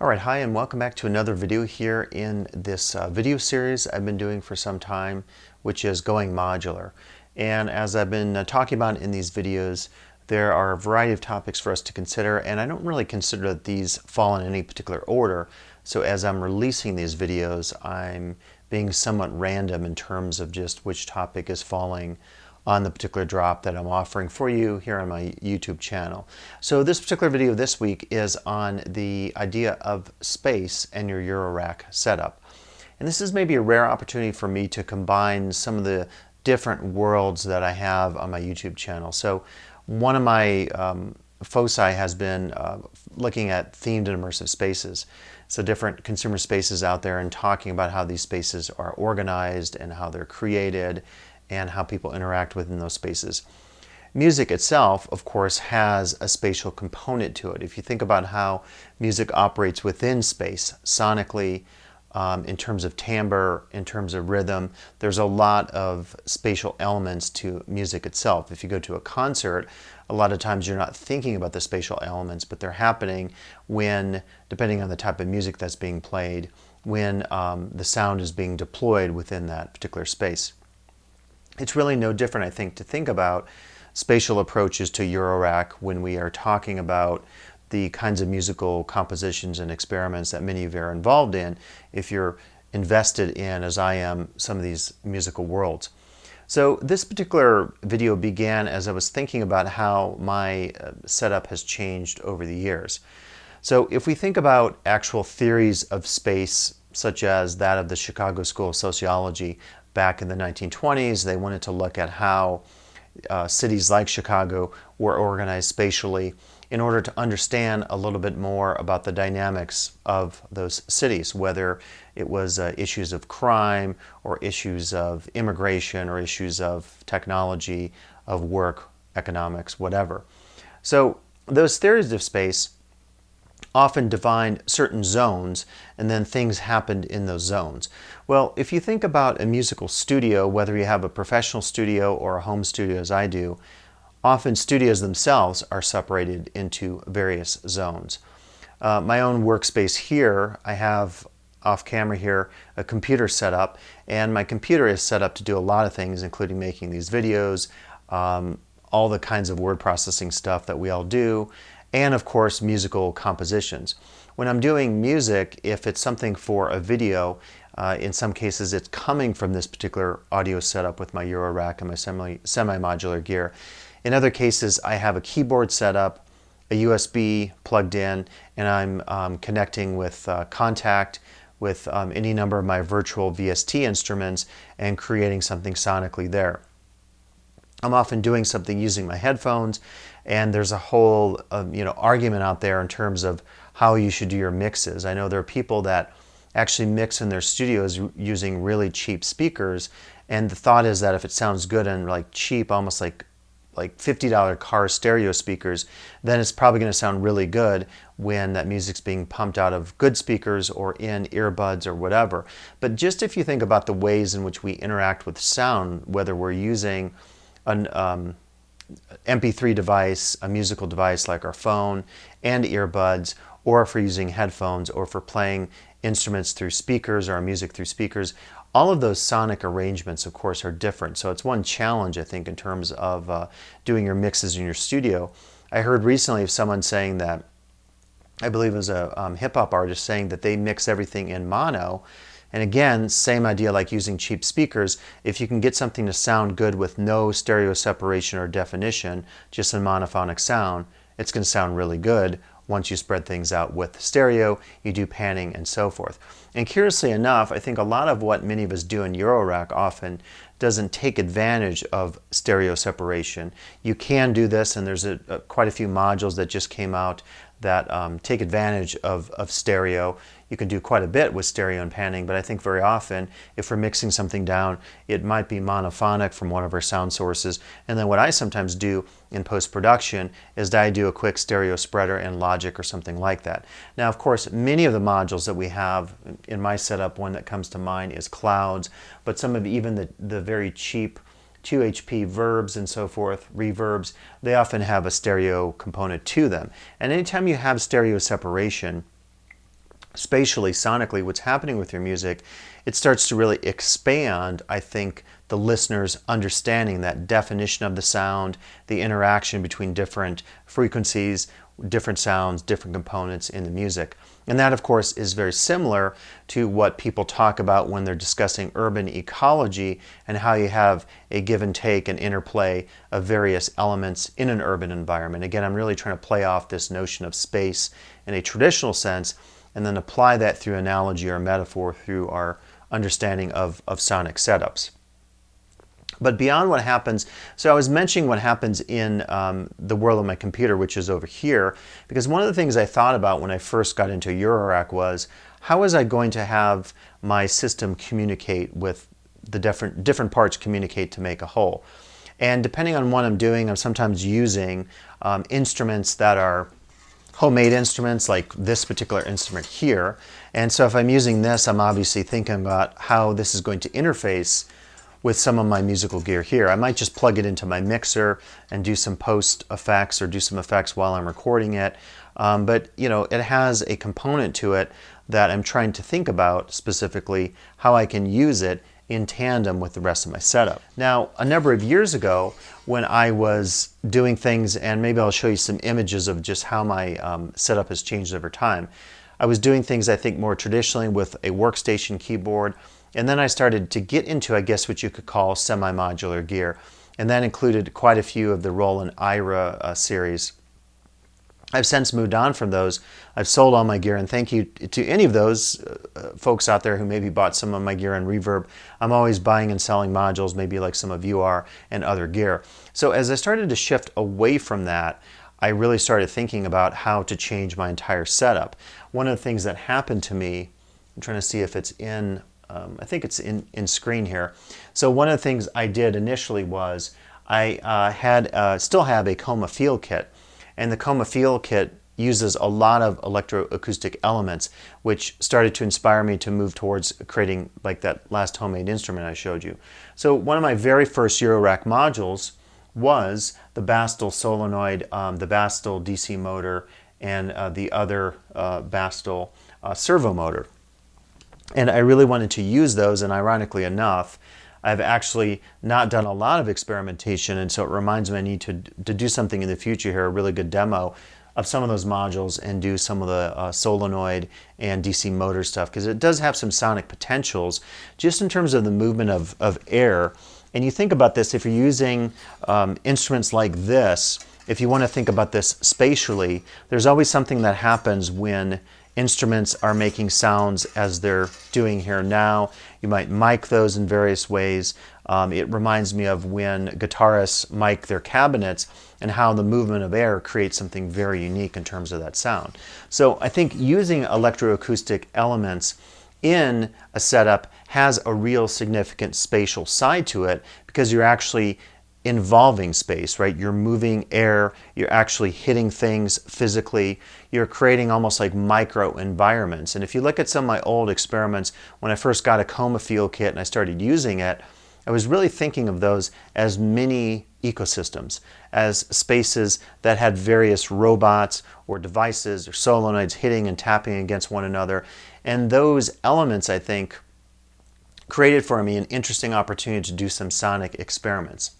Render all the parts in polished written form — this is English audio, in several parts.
Alright, hi and welcome back to another video here in this video series I've been doing for some time, which is going modular. And as I've been talking about in these videos, there are a variety of topics for us to consider, and I don't really consider that these fall in any particular order. So as I'm releasing these videos, I'm being somewhat random in terms of just which topic is falling on the particular drop that I'm offering for you here on my YouTube channel. So this particular video this week is on the idea of space and your Eurorack setup. And this is maybe a rare opportunity for me to combine some of the different worlds that I have on my YouTube channel. So one of my foci has been looking at themed and immersive spaces. So different consumer spaces out there and talking about how these spaces are organized and how they're created and how people interact within those spaces. Music itself, of course, has a spatial component to it. If you think about how music operates within space, sonically, in terms of timbre, in terms of rhythm, there's a lot of spatial elements to music itself. If you go to a concert, a lot of times you're not thinking about the spatial elements, but they're happening when, depending on the type of music that's being played, when the sound is being deployed within that particular space. It's really no different, I think, to think about spatial approaches to Eurorack when we are talking about the kinds of musical compositions and experiments that many of you are involved in if you're invested in, as I am, some of these musical worlds. So this particular video began as I was thinking about how my setup has changed over the years. So if we think about actual theories of space, such as that of the Chicago School of Sociology, back in the 1920s, they wanted to look at how cities like Chicago were organized spatially in order to understand a little bit more about the dynamics of those cities, whether it was issues of crime or issues of immigration or issues of technology, of work, economics, whatever. So those theories of space often defined certain zones, and then things happened in those zones. Well, if you think about a musical studio, whether you have a professional studio or a home studio as I do, often studios themselves are separated into various zones. My own workspace here, I have off camera here a computer set up, and my computer is set up to do a lot of things, including making these videos, all the kinds of word processing stuff that we all do, and of course musical compositions. When I'm doing music, if it's something for a video, in some cases it's coming from this particular audio setup with my Eurorack and my semi-modular gear. In other cases, I have a keyboard set up, a USB plugged in, and I'm connecting with Contact with any number of my virtual VST instruments and creating something sonically there. I'm often doing something using my headphones, and there's a whole argument out there in terms of how you should do your mixes. I know there are people that actually mix in their studios using really cheap speakers, and the thought is that if it sounds good and like cheap, almost like $50 car stereo speakers, then it's probably going to sound really good when that music's being pumped out of good speakers or in earbuds or whatever. But just if you think about the ways in which we interact with sound, whether we're using an MP3 device, a musical device like our phone and earbuds, or if we're using headphones, or if we're playing instruments through speakers or our music through speakers, all of those sonic arrangements, of course, are different. So it's one challenge, I think, in terms of doing your mixes in your studio. I heard recently of someone saying that, I believe it was a hip-hop artist saying that they mix everything in mono. And again, same idea like using cheap speakers. If you can get something to sound good with no stereo separation or definition, just a monophonic sound, it's going to sound really good. Once you spread things out with stereo, you do panning and so forth. And curiously enough, I think a lot of what many of us do in Eurorack often doesn't take advantage of stereo separation. You can do this, and there's quite a few modules that just came out that take advantage of stereo. You can do quite a bit with stereo and panning, but I think very often if we're mixing something down, it might be monophonic from one of our sound sources. And then what I sometimes do in post-production is that I do a quick stereo spreader in Logic or something like that. Now, of course, many of the modules that we have in my setup, one that comes to mind is Clouds, but some of even the very cheap 2HP verbs and so forth, reverbs, they often have a stereo component to them. And anytime you have stereo separation, spatially, sonically, what's happening with your music, it starts to really expand, I think, the listener's understanding, that definition of the sound, the interaction between different frequencies, different sounds, different components in the music. And that, of course, is very similar to what people talk about when they're discussing urban ecology and how you have a give and take and interplay of various elements in an urban environment. Again, I'm really trying to play off this notion of space in a traditional sense and then apply that through analogy or metaphor through our understanding of sonic setups. But beyond what happens, so I was mentioning what happens in the world of my computer, which is over here, because one of the things I thought about when I first got into Eurorack was, how was I going to have my system communicate with the different parts communicate to make a whole? And depending on what I'm doing, I'm sometimes using instruments that are homemade instruments, like this particular instrument here. And so if I'm using this, I'm obviously thinking about how this is going to interface with some of my musical gear here. I might just plug it into my mixer and do some post effects or do some effects while I'm recording it. But you know, it has a component to it that I'm trying to think about specifically how I can use it in tandem with the rest of my setup. Now, a number of years ago, when I was doing things, and maybe I'll show you some images of just how my setup has changed over time. I was doing things, I think, more traditionally with a workstation keyboard, and then I started to get into, I guess, what you could call semi-modular gear, and that included quite a few of the Roland Ira series. I've since moved on from those. I've sold all my gear, and thank you to any of those folks out there who maybe bought some of my gear on Reverb. I'm always buying and selling modules, maybe like some of you are, and other gear. So as I started to shift away from that, I really started thinking about how to change my entire setup. One of the things that happened to me, I'm trying to see if it's in, I think it's in screen here. So one of the things I did initially was I still have a Coma Field Kit. And the Coma Field Kit uses a lot of electroacoustic elements, which started to inspire me to move towards creating like that last homemade instrument I showed you. So one of my very first Eurorack modules was the Bastel solenoid, the Bastel DC motor, and the other Bastel servo motor. And I really wanted to use those, and ironically enough, I've actually not done a lot of experimentation, and so it reminds me I need to do something in the future here, a really good demo of some of those modules and do some of the solenoid and DC motor stuff, because it does have some sonic potentials just in terms of the movement of air. And you think about this, if you're using instruments like this, if you want to think about this spatially, there's always something that happens when instruments are making sounds as they're doing here now. You might mic those in various ways. It reminds me of when guitarists mic their cabinets and how the movement of air creates something very unique in terms of that sound. So I think using electroacoustic elements in a setup has a real significant spatial side to it, because you're actually involving space, right? You're moving air, you're actually hitting things physically, you're creating almost like micro environments. And if you look at some of my old experiments, when I first got a Coma Field Kit and I started using it, I was really thinking of those as mini ecosystems, as spaces that had various robots or devices or solenoids hitting and tapping against one another. And those elements, I think, created for me an interesting opportunity to do some sonic experiments.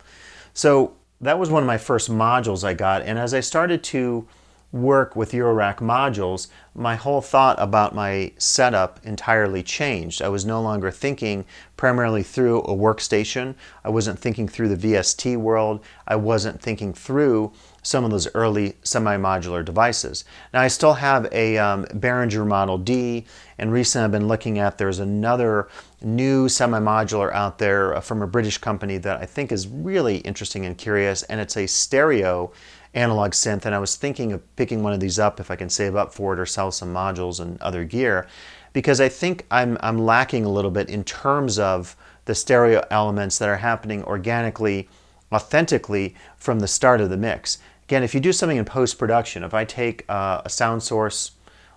So that was one of my first modules I got, and as I started to work with Eurorack modules, my whole thought about my setup entirely changed. I was no longer thinking primarily through a workstation. I wasn't thinking through the VST world. I wasn't thinking through some of those early semi-modular devices. Now I still have a Behringer Model D, and recently I've been looking at, there's another new semi-modular out there from a British company that I think is really interesting and curious, and it's a stereo analog synth, and I was thinking of picking one of these up if I can save up for it or sell some modules and other gear, because I think I'm lacking a little bit in terms of the stereo elements that are happening organically, authentically from the start of the mix. Again, if you do something in post-production, if I take a sound source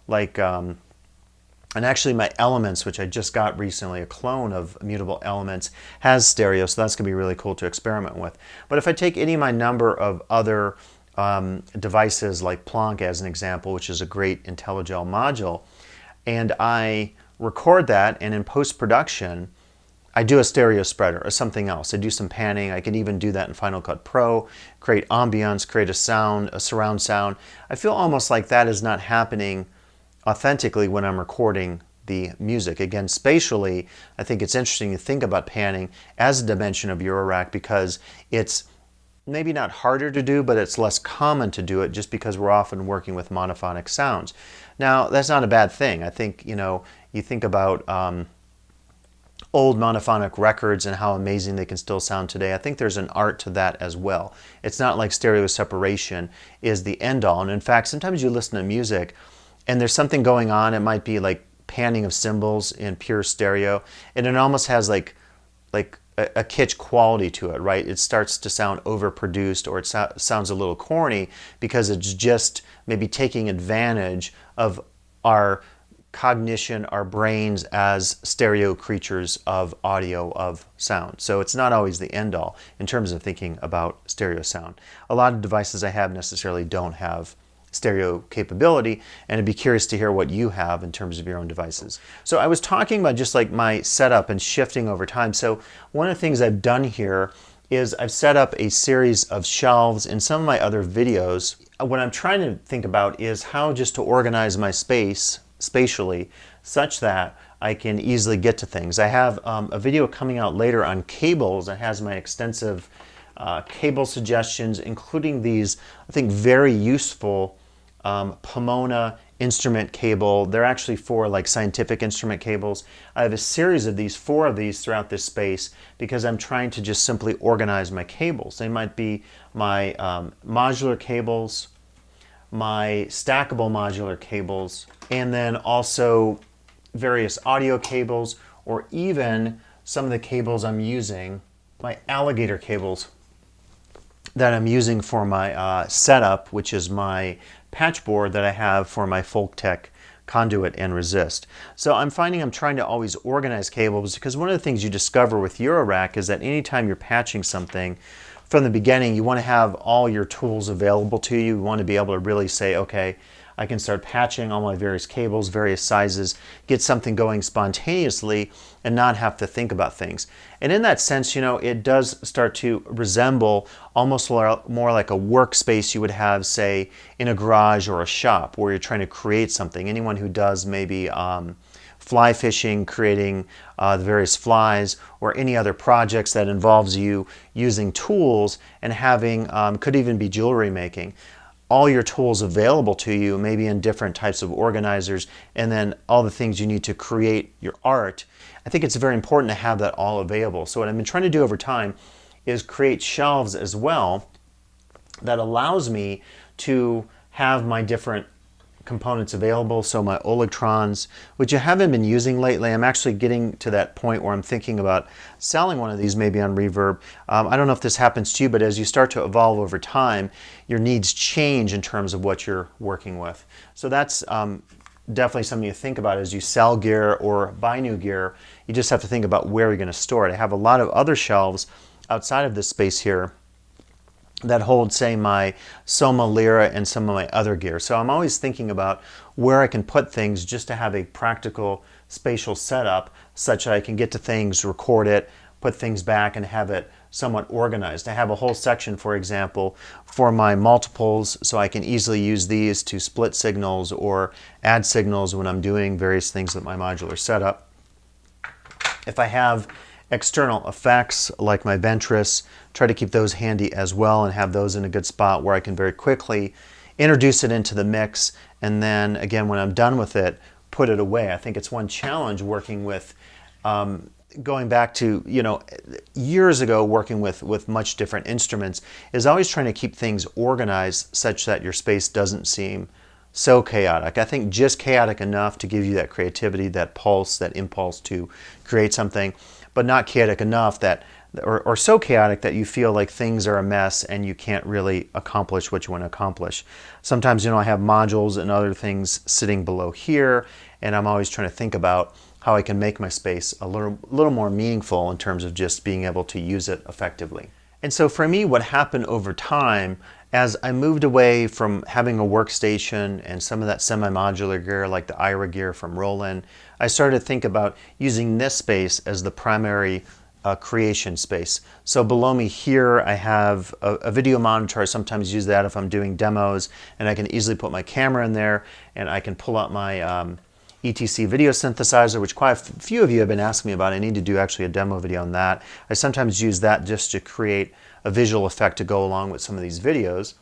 like, and actually my Elements, which I just got recently, a clone of Mutable Elements, has stereo, so that's going to be really cool to experiment with. But if I take any of my number of other devices like Plonk as an example, which is a great IntelliGel module, and I record that, and in post-production, I do a stereo spreader or something else. I do some panning. I can even do that in Final Cut Pro, create ambience, create a sound, a surround sound. I feel almost like that is not happening authentically when I'm recording the music. Again, spatially, I think it's interesting to think about panning as a dimension of Eurorack because it's maybe not harder to do, but it's less common to do it just because we're often working with monophonic sounds. Now, that's not a bad thing. I think, you think about old monophonic records and how amazing they can still sound today. I think there's an art to that as well. It's not like stereo separation is the end all. And in fact, sometimes you listen to music and there's something going on. It might be like panning of cymbals in pure stereo, and it almost has like a kitsch quality to it, right? It starts to sound overproduced, or it sounds a little corny because it's just maybe taking advantage of our cognition, our brains as stereo creatures of audio, of sound. So it's not always the end all in terms of thinking about stereo sound. A lot of devices I have necessarily don't have stereo capability, and I'd be curious to hear what you have in terms of your own devices. So I was talking about just like my setup and shifting over time. So one of the things I've done here is I've set up a series of shelves in some of my other videos. What I'm trying to think about is how just to organize my space spatially such that I can easily get to things. I have a video coming out later on cables that has my extensive cable suggestions, including these, I think, very useful Pomona instrument cable. They're actually for like scientific instrument cables. I have a series of these, 4 of these throughout this space because I'm trying to just simply organize my cables. They might be my modular cables, my stackable modular cables, and then also various audio cables, or even some of the cables I'm using, my alligator cables that I'm using for my setup, which is my patch board that I have for my Folktech conduit and resist. So I'm finding I'm trying to always organize cables because one of the things you discover with Eurorack is that anytime you're patching something, from the beginning, you want to have all your tools available to you. You want to be able to really say, okay, I can start patching all my various cables, various sizes, get something going spontaneously and not have to think about things. And in that sense, it does start to resemble almost more like a workspace you would have, say, in a garage or a shop where you're trying to create something. Anyone who does maybe fly fishing, creating the various flies, or any other projects that involves you using tools and having, could even be jewelry making, all your tools available to you, maybe in different types of organizers, and then all the things you need to create your art. I think it's very important to have that all available. So what I've been trying to do over time is create shelves as well that allows me to have my different components available. So my Electrons, which I haven't been using lately, I'm actually getting to that point where I'm thinking about selling one of these maybe on Reverb. I don't know if this happens to you, but as you start to evolve over time, your needs change in terms of what you're working with. So that's definitely something to think about as you sell gear or buy new gear. You just have to think about where you're going to store it. I have a lot of other shelves outside of this space here that hold, say, my Soma Lyra and some of my other gear. So I'm always thinking about where I can put things just to have a practical spatial setup such that I can get to things, record it, put things back, and have it somewhat organized. I have a whole section, for example, for my multiples, so I can easily use these to split signals or add signals when I'm doing various things with my modular setup. If I have external effects like my Ventris, try to keep those handy as well and have those in a good spot where I can very quickly introduce it into the mix, and then again when I'm done with it, put it away. I think it's one challenge working with going back to years ago, working with much different instruments, is always trying to keep things organized such that your space doesn't seem so chaotic. I think just chaotic enough to give you that creativity, that pulse, that impulse to create something, but not chaotic enough that, or so chaotic that you feel like things are a mess and you can't really accomplish what you want to accomplish. Sometimes, I have modules and other things sitting below here, and I'm always trying to think about how I can make my space a little more meaningful in terms of just being able to use it effectively. And so for me, what happened over time as I moved away from having a workstation and some of that semi-modular gear like the IRA gear from Roland, I started to think about using this space as the primary creation space. So below me here I have a video monitor. I sometimes use that if I'm doing demos, and I can easily put my camera in there, and I can pull out my ETC video synthesizer, which quite a few of you have been asking me about. I need to do actually a demo video on that. I sometimes use that just to create a visual effect to go along with some of these videos.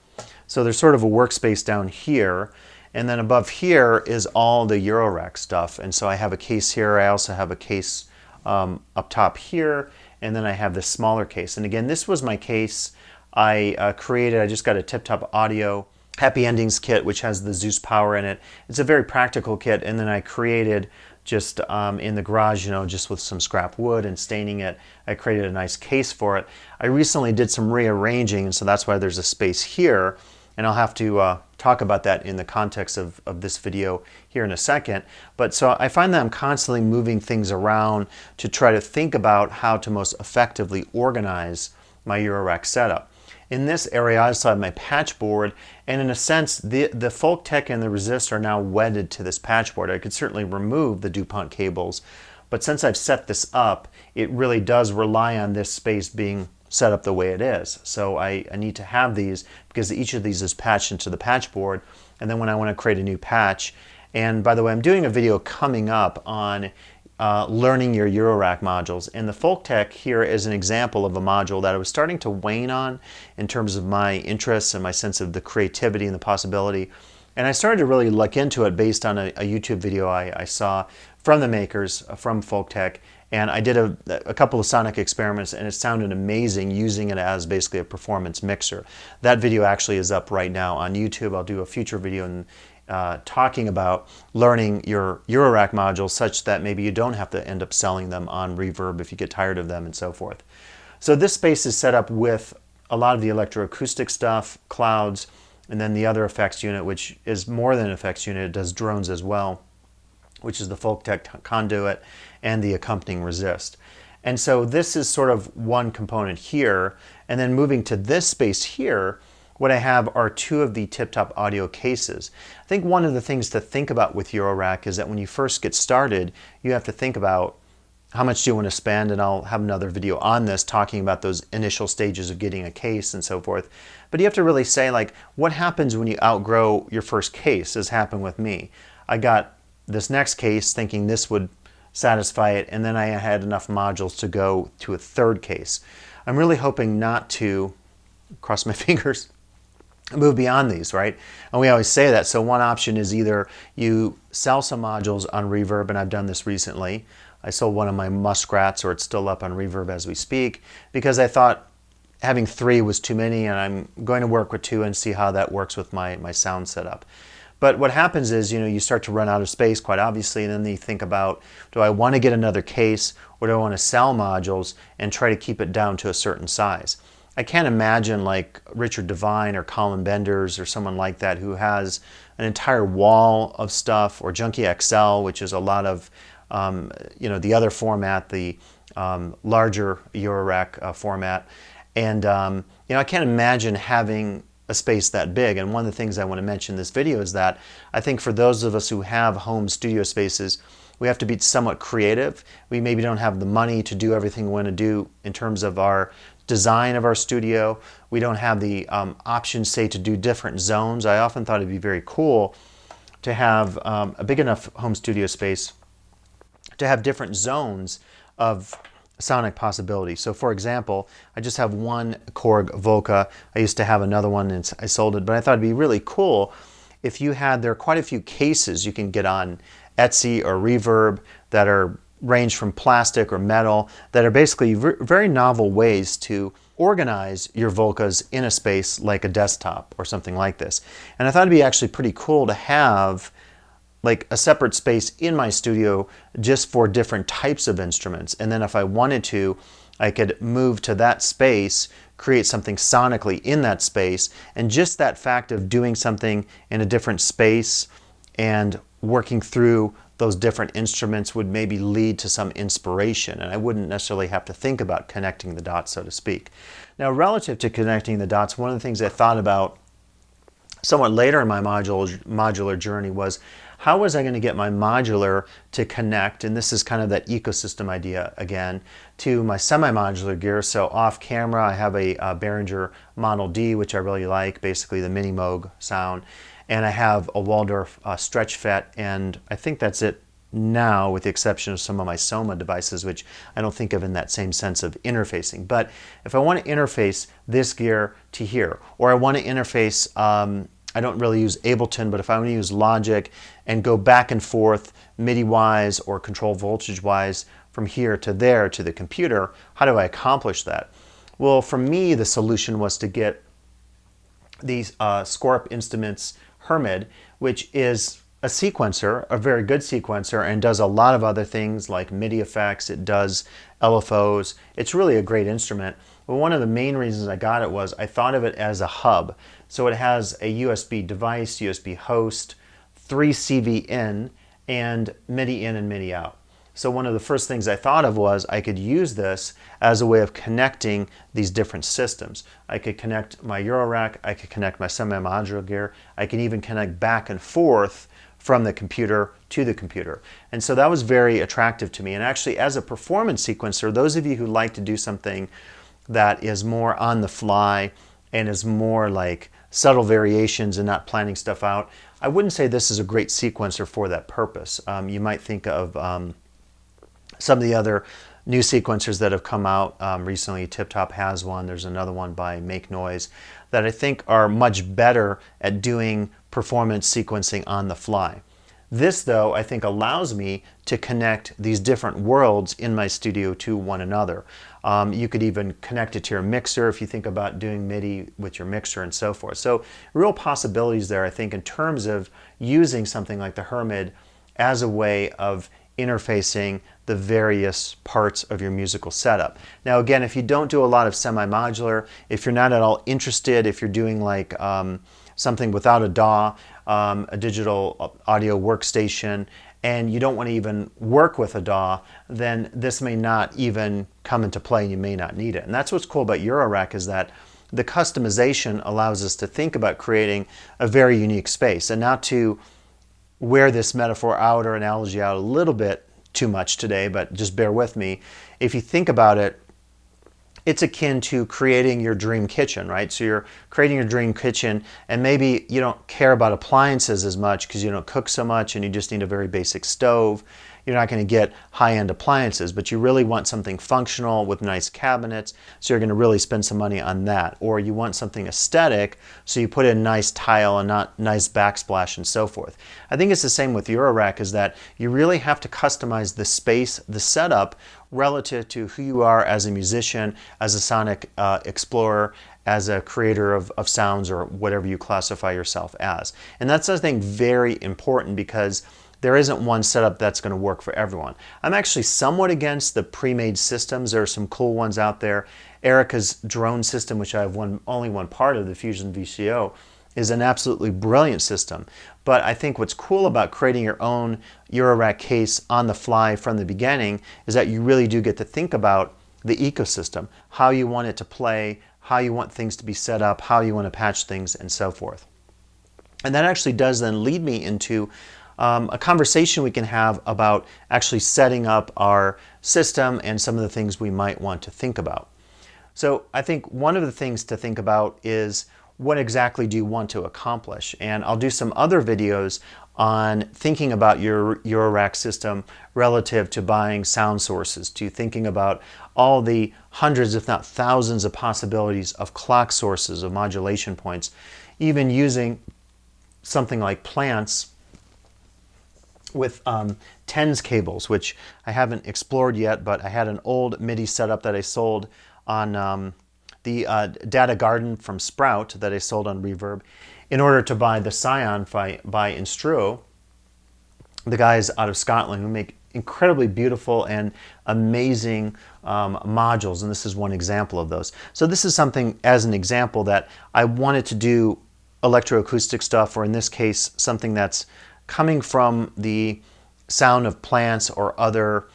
So there's sort of a workspace down here, and then above here is all the Eurorack stuff. And so I have a case here. I also have a case up top here, and then I have this smaller case. And again, this was my case I created. I just got a Tip Top Audio Happy Endings kit, which has the Zeus power in it. It's a very practical kit, and then I created just in the garage, just with some scrap wood and staining it, I created a nice case for it. I recently did some rearranging, and so that's why there's a space here, and I'll have to talk about that in the context of this video here in a second. But so I find that I'm constantly moving things around to try to think about how to most effectively organize my Eurorack setup. In this area, I also have my patch board, and in a sense, the Folk Tech and the Resist are now wedded to this patch board. I could certainly remove the DuPont cables, but since I've set this up, it really does rely on this space being set up the way it is. So I need to have these because each of these is patched into the patch board, and then when I want to create a new patch, and by the way, I'm doing a video coming up on learning your Eurorack modules, and the Folk Tech here is an example of a module that I was starting to wane on in terms of my interests and my sense of the creativity and the possibility, and I started to really look into it based on a YouTube video I saw from the makers, from Folk Tech, and I did a couple of sonic experiments, and it sounded amazing using it as basically a performance mixer. That video actually is up right now on YouTube. I'll do a future video talking about learning your Eurorack modules such that maybe you don't have to end up selling them on Reverb if you get tired of them and so forth. So this space is set up with a lot of the electroacoustic stuff, clouds, and then the other effects unit, which is more than an effects unit. It does drones as well, which is the Folk Tech conduit and the accompanying resist. And so this is sort of one component here, and then moving to this space here, what I have are two of the Tip Top Audio cases. I think one of the things to think about with Eurorack is that when you first get started, you have to think about how much do you want to spend, and I'll have another video on this talking about those initial stages of getting a case and so forth. But you have to really say, like, what happens when you outgrow your first case, as happened with me. I got this next case thinking this would satisfy it, and then I had enough modules to go to a third case. I'm really hoping not to, cross my fingers, move beyond these, right? And we always say that. So one option is either you sell some modules on Reverb, and I've done this recently. I sold one of my Muskrats, or it's still up on Reverb as we speak, because I thought having 3 was too many, and I'm going to work with 2 and see how that works with my sound setup. But what happens is, you start to run out of space, quite obviously, and then you think about, do I want to get another case, or do I want to sell modules and try to keep it down to a certain size? I can't imagine like Richard Devine or Colin Benders or someone like that who has an entire wall of stuff, or Junkie XL, which is a lot of the other format, the larger Eurorack format, and I can't imagine having a space that big. And one of the things I want to mention in this video is that I think for those of us who have home studio spaces, we have to be somewhat creative. We maybe don't have the money to do everything we want to do in terms of our design of our studio. We don't have the options, say, to do different zones. I often thought it'd be very cool to have a big enough home studio space to have different zones of sonic possibility. So for example, I just have one Korg Volca. I used to have another one and I sold it, but I thought it'd be really cool if you had, there are quite a few cases you can get on Etsy or Reverb that are range from plastic or metal, that are basically very novel ways to organize your Volcas in a space like a desktop or something like this. And I thought it'd be actually pretty cool to have like a separate space in my studio just for different types of instruments. And then if I wanted to, I could move to that space, create something sonically in that space, and just that fact of doing something in a different space and working through those different instruments would maybe lead to some inspiration, and I wouldn't necessarily have to think about connecting the dots, so to speak. Now, relative to connecting the dots, one of the things I thought about somewhat later in my modular journey was, how was I going to get my modular to connect, and this is kind of that ecosystem idea again, to my semi-modular gear. So off camera I have a Behringer Model D, which I really like, basically the mini Moog sound, and I have a Waldorf stretch FET, and I think that's it now, with the exception of some of my Soma devices, which I don't think of in that same sense of interfacing. But if I want to interface this gear to here, or I want to interface, I don't really use Ableton, but if I want to use Logic and go back and forth MIDI-wise or control voltage-wise from here to there to the computer, how do I accomplish that? Well, for me, the solution was to get these Scorp Instruments Hermid, which is a sequencer, a very good sequencer, and does a lot of other things like MIDI effects. It does LFOs. It's really a great instrument. But one of the main reasons I got it was I thought of it as a hub. So it has a USB device, USB host, 3 CV in, and MIDI in and MIDI out. So one of the first things I thought of was I could use this as a way of connecting these different systems. I could connect my Eurorack, I could connect my semi-modular gear, I can even connect back and forth from the computer to the computer. And so that was very attractive to me. And actually, as a performance sequencer, those of you who like to do something that is more on the fly and is more like subtle variations and not planning stuff out, I wouldn't say this is a great sequencer for that purpose. You might think of some of the other new sequencers that have come out recently. Tip Top has one. There's another one by Make Noise that I think are much better at doing performance sequencing on the fly. This, though, I think allows me to connect these different worlds in my studio to one another. You could even connect it to your mixer if you think about doing MIDI with your mixer and so forth. So real possibilities there, I think, in terms of using something like the Hermid as a way of interfacing the various parts of your musical setup. Now again, if you don't do a lot of semi-modular, if you're not at all interested, if you're doing like something without a DAW, a digital audio workstation, and you don't want to even work with a DAW, then this may not even come into play and you may not need it. And that's what's cool about Eurorack, is that the customization allows us to think about creating a very unique space. And not to wear this metaphor out or analogy out a little bit too much today, but just bear with me. If you think about it, it's akin to creating your dream kitchen, right? So you're creating your dream kitchen, and maybe you don't care about appliances as much because you don't cook so much and you just need a very basic stove. You're not going to get high-end appliances, but you really want something functional with nice cabinets, so you're going to really spend some money on that. Or you want something aesthetic, so you put in nice tile and not nice backsplash and so forth. I think it's the same with Eurorack, is that you really have to customize the space, the setup, relative to who you are as a musician, as a sonic explorer, as a creator of sounds, or whatever you classify yourself as. And that's, I think, very important, because there isn't one setup that's going to work for everyone. I'm actually somewhat against the pre-made systems. There are some cool ones out there. Erica's drone system, which I have only one part of, the Fusion VCO, is an absolutely brilliant system. But I think what's cool about creating your own Eurorack case on the fly from the beginning is that you really do get to think about the ecosystem, how you want it to play, how you want things to be set up, how you want to patch things, and so forth. And that actually does then lead me into a conversation we can have about actually setting up our system and some of the things we might want to think about. So I think one of the things to think about is, what exactly do you want to accomplish? And I'll do some other videos on thinking about your Eurorack system relative to buying sound sources, to thinking about all the hundreds, if not thousands, of possibilities of clock sources, of modulation points, even using something like plants with TENS cables, which I haven't explored yet, but I had an old MIDI setup that I sold on the Data Garden from Sprout that I sold on Reverb, in order to buy the Scion by Instruo, the guys out of Scotland who make incredibly beautiful and amazing modules, and this is one example of those. So this is something, as an example, that I wanted to do electroacoustic stuff, or in this case, something that's coming from the sound of plants or other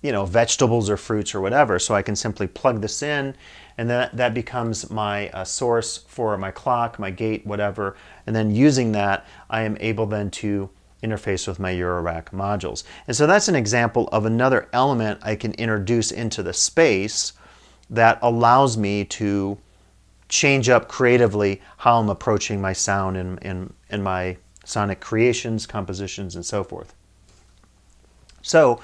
vegetables or fruits or whatever. So I can simply plug this in and that becomes my source for my clock, my gate, whatever, and then using that I am able then to interface with my Eurorack modules. And so that's an example of another element I can introduce into the space that allows me to change up creatively how I'm approaching my sound and my sonic creations, compositions, and so forth. So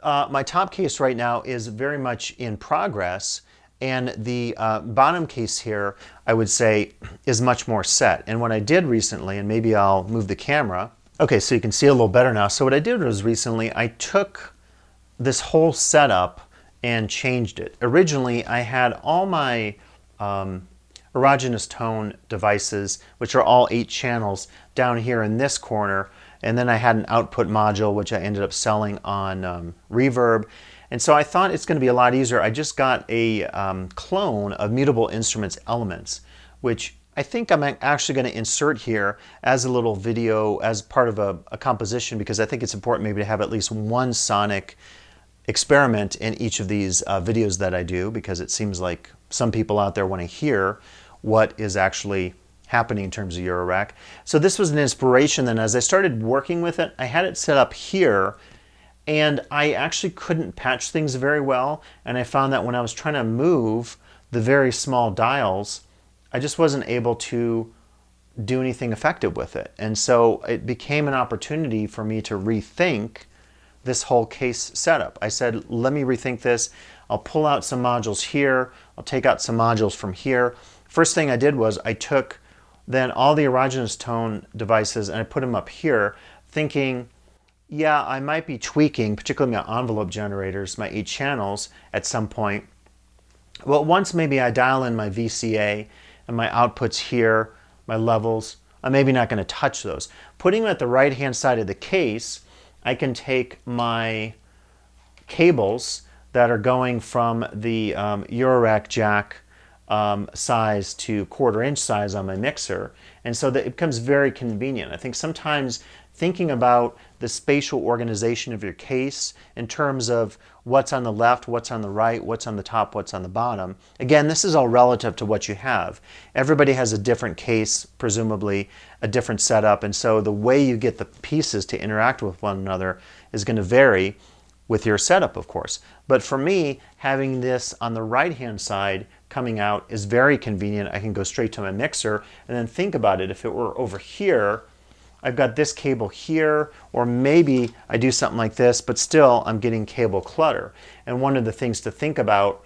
my top case right now is very much in progress, and the bottom case here, I would say, is much more set. And what I did recently, and maybe I'll move the camera. Okay, so you can see a little better now. So what I did was recently I took this whole setup and changed it. Originally, I had all my erogenous tone devices, which are all 8 channels, down here in this corner, and then I had an output module which I ended up selling on Reverb. And so I thought it's going to be a lot easier. I just got a clone of Mutable Instruments Elements, which I think I'm actually going to insert here as a little video as part of a composition, because I think it's important maybe to have at least one sonic experiment in each of these videos that I do, because it seems like some people out there want to hear what is actually happening in terms of Eurorack. So this was an inspiration. Then as I started working with it, I had it set up here, and I actually couldn't patch things very well, and I found that when I was trying to move the very small dials, I just wasn't able to do anything effective with it. And so it became an opportunity for me to rethink this whole case setup. I said, let me rethink this. I'll pull out some modules here. I'll take out some modules from here. First thing I did was I took then all the erogenous tone devices and I put them up here, thinking, yeah, I might be tweaking, particularly my envelope generators, my 8 channels at some point. Well, once maybe I dial in my VCA and my outputs here, my levels, I'm maybe not going to touch those. Putting them at the right-hand side of the case, I can take my cables that are going from the Eurorack jack size to 1/4 inch size on my mixer, and so that it becomes very convenient. I think sometimes thinking about the spatial organization of your case in terms of what's on the left, what's on the right, what's on the top, what's on the bottom. Again, this is all relative to what you have. Everybody has a different case, presumably a different setup, and so the way you get the pieces to interact with one another is going to vary with your setup, of course. But for me, having this on the right-hand side coming out is very convenient. I can go straight to my mixer and then think about it. If it were over here, I've got this cable here, or maybe I do something like this, but still I'm getting cable clutter. And one of the things to think about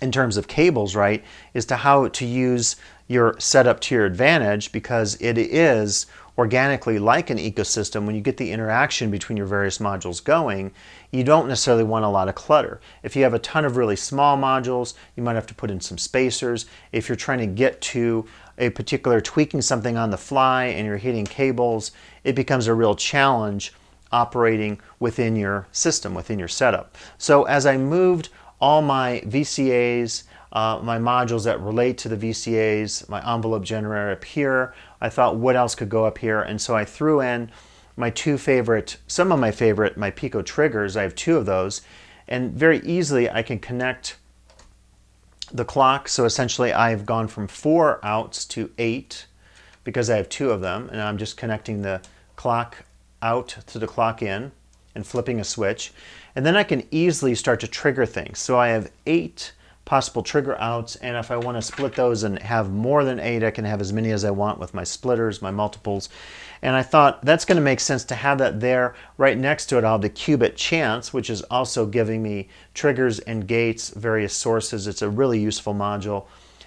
in terms of cables, right, is to how to use your setup to your advantage, because it is organically like an ecosystem. When you get the interaction between your various modules going, you don't necessarily want a lot of clutter. If you have a ton of really small modules, you might have to put in some spacers. If you're trying to get to a particular tweaking something on the fly and you're hitting cables, it becomes a real challenge operating within your system, within your setup. So as I moved all my VCAs, my modules that relate to the VCAs, my envelope generator up here, I thought what else could go up here, and so I threw in my some of my favorite, my Pico triggers. I have 2 of those, and very easily I can connect the clock. So essentially I've gone from 4 outs to 8 because I have 2 of them, and I'm just connecting the clock out to the clock in and flipping a switch, and then I can easily start to trigger things. So I have 8 possible trigger outs, and if I want to split those and have more than 8, I can have as many as I want with my splitters, my multiples. And I thought that's going to make sense to have that there. Right next to it, I'll have the qubit chance, which is also giving me triggers and gates, various sources. It's a really useful module.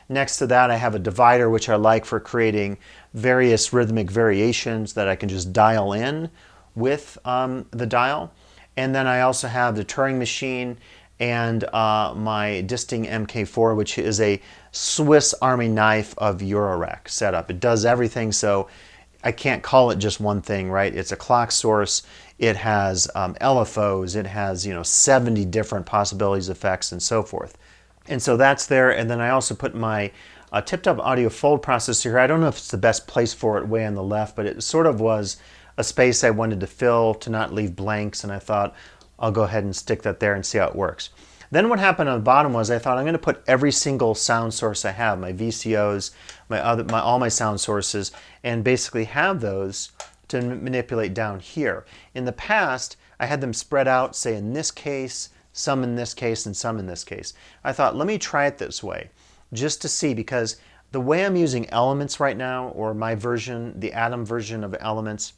Next to that, I have a divider, which I like for creating various rhythmic variations that I can just dial in with the dial. And then I also have the Turing machine and my Disting MK4, which is a Swiss Army knife of Eurorack setup. It does everything, so I can't call it just one thing, right? It's a clock source. It has LFOs. It has 70 different possibilities, effects, and so forth. And so that's there. And then I also put my tip-top audio fold processor here. I don't know if it's the best place for it, way on the left, but it sort of was a space I wanted to fill to not leave blanks, and I thought I'll go ahead and stick that there and see how it works. Then what happened on the bottom was I thought I'm going to put every single sound source I have, my VCOs, all my sound sources, and basically have those to manipulate down here. In the past, I had them spread out, say in this case, some in this case, and some in this case. I thought, let me try it this way, just to see, because the way I'm using Elements right now, or my version, the Atom version of Elements,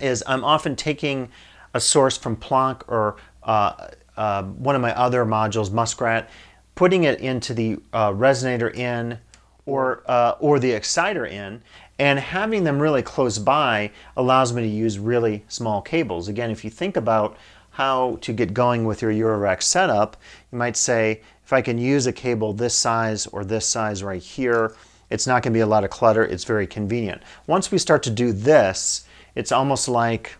is I'm often taking a source from Planck or one of my other modules, Muskrat, putting it into the resonator in or the exciter in, and having them really close by allows me to use really small cables. Again, if you think about how to get going with your Eurorack setup, you might say, if I can use a cable this size or this size right here, it's not going to be a lot of clutter, it's very convenient. Once we start to do this, it's almost like,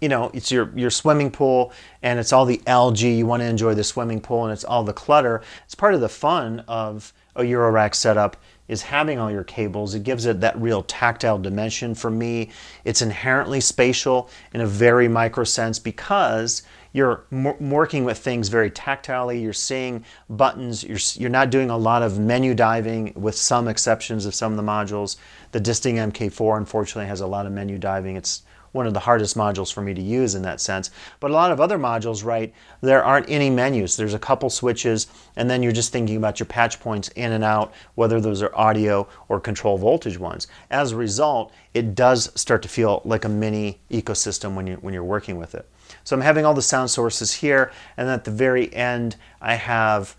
you know, it's your swimming pool and it's all the algae, you want to enjoy the swimming pool, and it's all the clutter. It's part of the fun of a Eurorack setup is having all your cables. It gives it that real tactile dimension. For me, it's inherently spatial in a very micro sense because you're working with things very tactilely. You're seeing buttons. You're not doing a lot of menu diving, with some exceptions of some of the modules. The Disting MK4 unfortunately has a lot of menu diving. It's one of the hardest modules for me to use in that sense. But a lot of other modules, right, there aren't any menus. There's a couple switches, and then you're just thinking about your patch points in and out, whether those are audio or control voltage ones. As a result, it does start to feel like a mini ecosystem when you're working with it. So I'm having all the sound sources here, and at the very end I have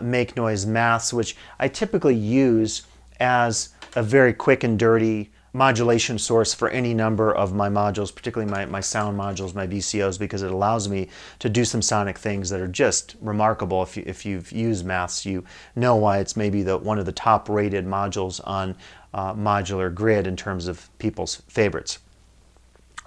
make noise maths, which I typically use as a very quick and dirty modulation source for any number of my modules, particularly my sound modules, my VCOs, because it allows me to do some sonic things that are just remarkable. If you've used maths, you know why it's maybe one of the top rated modules on Modular Grid in terms of people's favorites.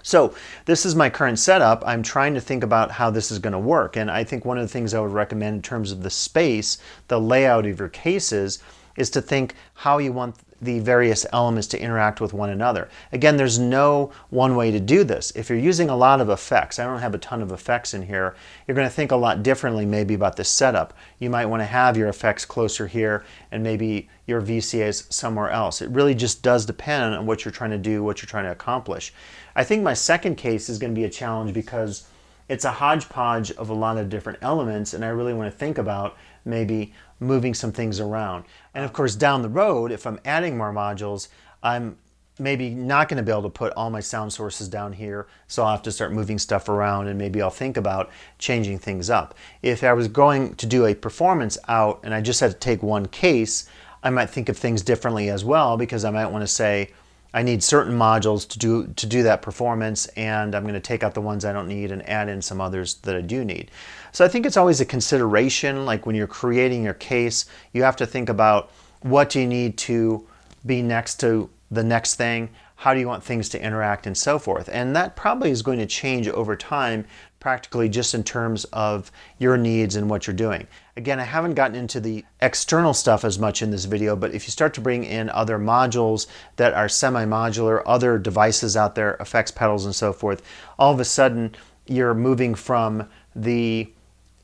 So this is my current setup. I'm trying to think about how this is going to work, and I think one of the things I would recommend in terms of the space, the layout of your cases, is to think how you want the various elements to interact with one another. Again, there's no one way to do this. If you're using a lot of effects, I don't have a ton of effects in here, you're going to think a lot differently maybe about this setup. You might want to have your effects closer here and maybe your VCAs somewhere else. It really just does depend on what you're trying to do, what you're trying to accomplish. I think my second case is going to be a challenge because it's a hodgepodge of a lot of different elements, and I really want to think about maybe moving some things around. And of course, down the road, if I'm adding more modules, I'm maybe not going to be able to put all my sound sources down here, so I'll have to start moving stuff around, and maybe I'll think about changing things up. If I was going to do a performance out and I just had to take one case, I might think of things differently as well, because I might want to say, I need certain modules to do that performance, and I'm going to take out the ones I don't need and add in some others that I do need. So I think it's always a consideration, like when you're creating your case, you have to think about what do you need to be next to the next thing, how do you want things to interact, and so forth. And that probably is going to change over time, practically just in terms of your needs and what you're doing. Again, I haven't gotten into the external stuff as much in this video, but if you start to bring in other modules that are semi-modular, other devices out there, effects pedals and so forth, all of a sudden you're moving from the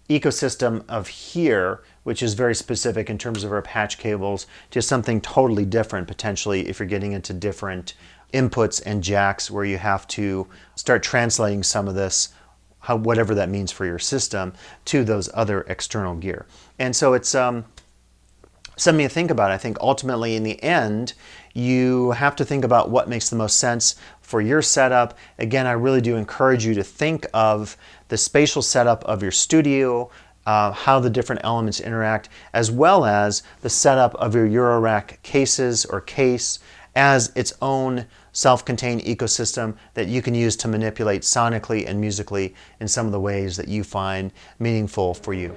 ecosystem of here, which is very specific in terms of our patch cables, to something totally different potentially if you're getting into different inputs and jacks where you have to start translating some of this, whatever that means for your system, to those other external gear. And so it's something to think about. I think ultimately in the end, you have to think about what makes the most sense for your setup. Again, I really do encourage you to think of the spatial setup of your studio, how the different elements interact, as well as the setup of your Eurorack cases or case as its own self-contained ecosystem that you can use to manipulate sonically and musically in some of the ways that you find meaningful for you.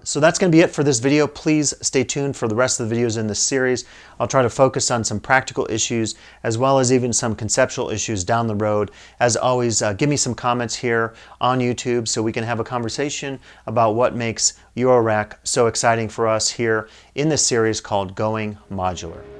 So that's going to be it for this video. Please stay tuned for the rest of the videos in this series. I'll try to focus on some practical issues as well as even some conceptual issues down the road. As always, give me some comments here on YouTube so we can have a conversation about what makes Eurorack so exciting for us here in this series called Going Modular.